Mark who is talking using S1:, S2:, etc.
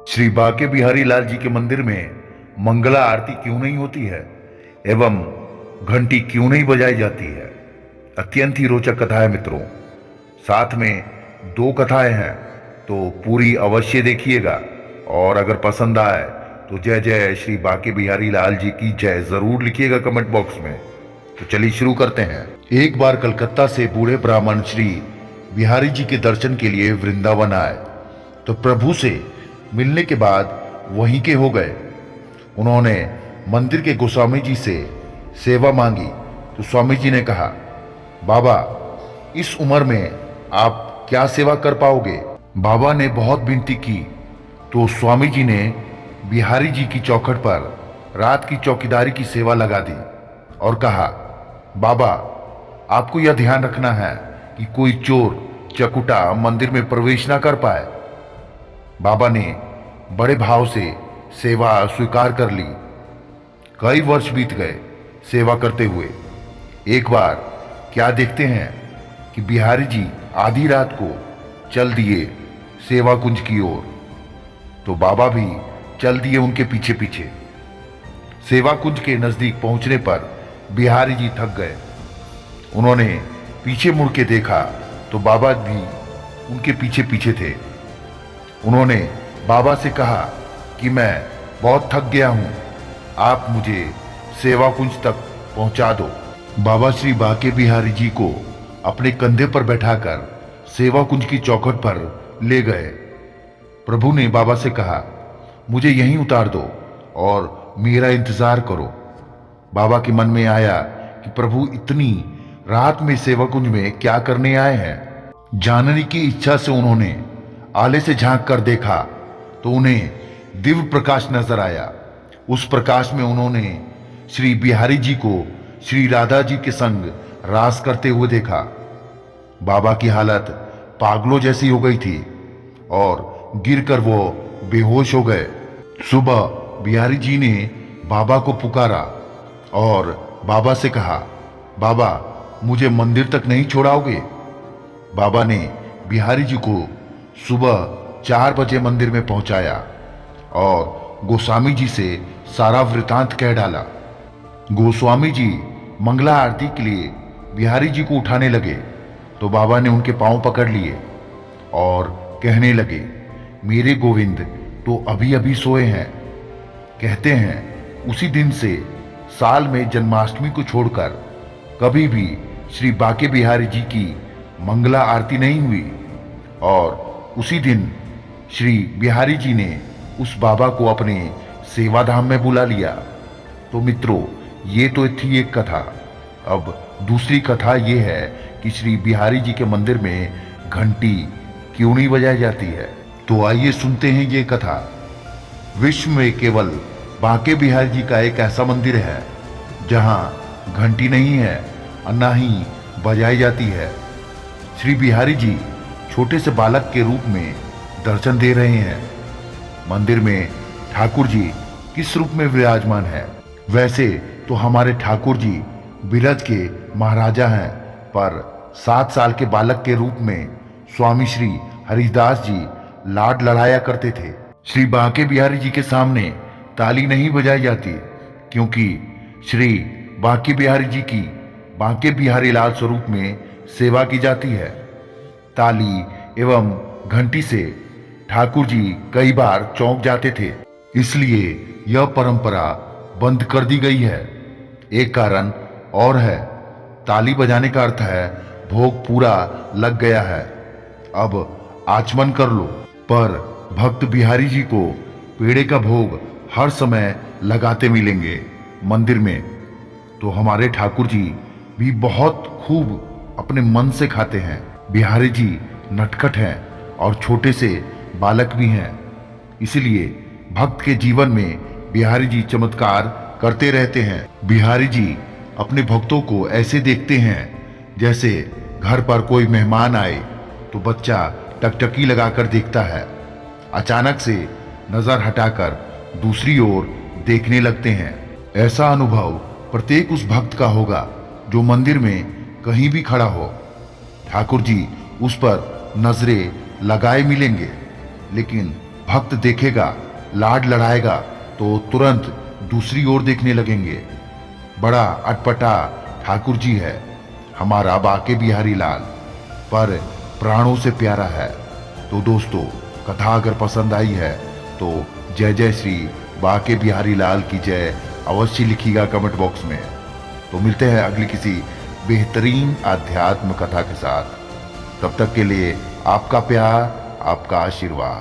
S1: श्री बांके बिहारी लाल जी के मंदिर में मंगला आरती क्यों नहीं होती है एवं घंटी क्यों नहीं बजाई जाती है। अत्यंत ही रोचक कथा है मित्रों। साथ में दो कथाएं हैं तो पूरी अवश्य देखिएगा और अगर पसंद आए तो जय जय श्री बांके बिहारी लाल जी की जय जरूर लिखिएगा कमेंट बॉक्स में। तो चलिए शुरू करते हैं। एक बार कलकत्ता से बूढ़े ब्राह्मण श्री बिहारी जी के दर्शन के लिए वृंदावन आए तो प्रभु से मिलने के बाद वहीं के हो गए। उन्होंने मंदिर के गोस्वामी जी से सेवा मांगी तो स्वामी जी ने कहा, बाबा इस उम्र में आप क्या सेवा कर पाओगे। बाबा ने बहुत विनती की तो स्वामी जी ने बिहारी जी की चौखट पर रात की चौकीदारी की सेवा लगा दी और कहा, बाबा आपको यह ध्यान रखना है कि कोई चोर चकुटा मंदिर में प्रवेश ना कर पाए। बाबा ने बड़े भाव से सेवा स्वीकार कर ली। कई वर्ष बीत गए सेवा करते हुए। एक बार क्या देखते हैं कि बिहारी जी आधी रात को चल दिए सेवा कुंज की ओर, तो बाबा भी चल दिए उनके पीछे पीछे। सेवा कुंज के नजदीक पहुंचने पर बिहारी जी थक गए। उन्होंने पीछे मुड़ के देखा तो बाबा भी उनके पीछे पीछे थे। उन्होंने बाबा से कहा कि मैं बहुत थक गया हूं, आप मुझे सेवा कुंज तक पहुंचा दो। बाबा श्री बांके बिहारी जी को अपने कंधे पर बैठाकर सेवा कुंज की चौखट पर ले गए। प्रभु ने बाबा से कहा, मुझे यहीं उतार दो और मेरा इंतजार करो। बाबा के मन में आया कि प्रभु इतनी रात में सेवा कुंज में क्या करने आए हैं। जानने की इच्छा से उन्होंने आले से झांक कर देखा तो उन्हें दिव्य प्रकाश नजर आया। उस प्रकाश में उन्होंने श्री बिहारी जी को श्री राधा जी के संग रास करते हुए देखा। बाबा की हालत पागलों जैसी हो गई थी और गिरकर वो बेहोश हो गए। सुबह बिहारी जी ने बाबा को पुकारा और बाबा से कहा, बाबा मुझे मंदिर तक नहीं छोड़ाओगे। बाबा ने बिहारी जी को सुबह 4 बजे मंदिर में पहुंचाया और गोस्वामी जी से सारा वृतांत कह डाला। गोस्वामी जी मंगला आरती के लिए बिहारी जी को उठाने लगे तो बाबा ने उनके पांव पकड़ लिए और कहने लगे, मेरे गोविंद तो अभी अभी सोए हैं। कहते हैं उसी दिन से साल में जन्माष्टमी को छोड़कर कभी भी श्री बांके बिहारी जी की मंगला आरती नहीं हुई और उसी दिन श्री बिहारी जी ने उस बाबा को अपने सेवा धाम में बुला लिया। तो मित्रों ये तो थी एक कथा। अब दूसरी कथा ये है कि श्री बिहारी जी के मंदिर में घंटी क्यों नहीं बजाई जाती है। तो आइए सुनते हैं ये कथा। विश्व में केवल बांके बिहारी जी का एक ऐसा मंदिर है जहां घंटी नहीं है और ना ही बजाई जाती है। श्री बिहारी जी छोटे से बालक के रूप में दर्शन दे रहे हैं। मंदिर में ठाकुर जी किस रूप में विराजमान है। वैसे तो हमारे ठाकुर जी बिरज के महाराजा हैं, पर 7 साल के बालक के रूप में स्वामी श्री हरिदास जी लाड लड़ाया करते थे। श्री बांके बिहारी जी के सामने ताली नहीं बजाई जाती क्योंकि श्री बांके बिहारी जी की बांके बिहारी लाल स्वरूप में सेवा की जाती है। ताली एवं घंटी से ठाकुर जी कई बार चौंक जाते थे, इसलिए यह परंपरा बंद कर दी गई है। एक कारण और है, ताली बजाने का अर्थ है भोग पूरा लग गया है, अब आचमन कर लो। पर भक्त बिहारी जी को पेड़े का भोग हर समय लगाते मिलेंगे मंदिर में। तो हमारे ठाकुर जी भी बहुत खूब अपने मन से खाते हैं। बिहारी जी नटखट हैं और छोटे से बालक भी हैं, इसलिए भक्त के जीवन में बिहारी जी चमत्कार करते रहते हैं। बिहारी जी अपने भक्तों को ऐसे देखते हैं जैसे घर पर कोई मेहमान आए तो बच्चा टकटकी लगाकर देखता है, अचानक से नजर हटाकर दूसरी ओर देखने लगते हैं। ऐसा अनुभव प्रत्येक उस भक्त का होगा जो मंदिर में कहीं भी खड़ा हो। ठाकुर जी उस पर नजरें लगाए मिलेंगे, लेकिन भक्त देखेगा, लाड लड़ाएगा तो तुरंत दूसरी ओर देखने लगेंगे। बड़ा अटपटा ठाकुर जी है हमारा बाके बिहारी लाल, पर प्राणों से प्यारा है। तो दोस्तों, कथा अगर पसंद आई है तो जय जय श्री बाके बिहारी लाल की जय अवश्य लिखिएगा कमेंट बॉक्स में। तो मिलते हैं अगली किसी बेहतरीन आध्यात्म कथा के साथ। तब तक के लिए आपका प्यार, आपका आशीर्वाद।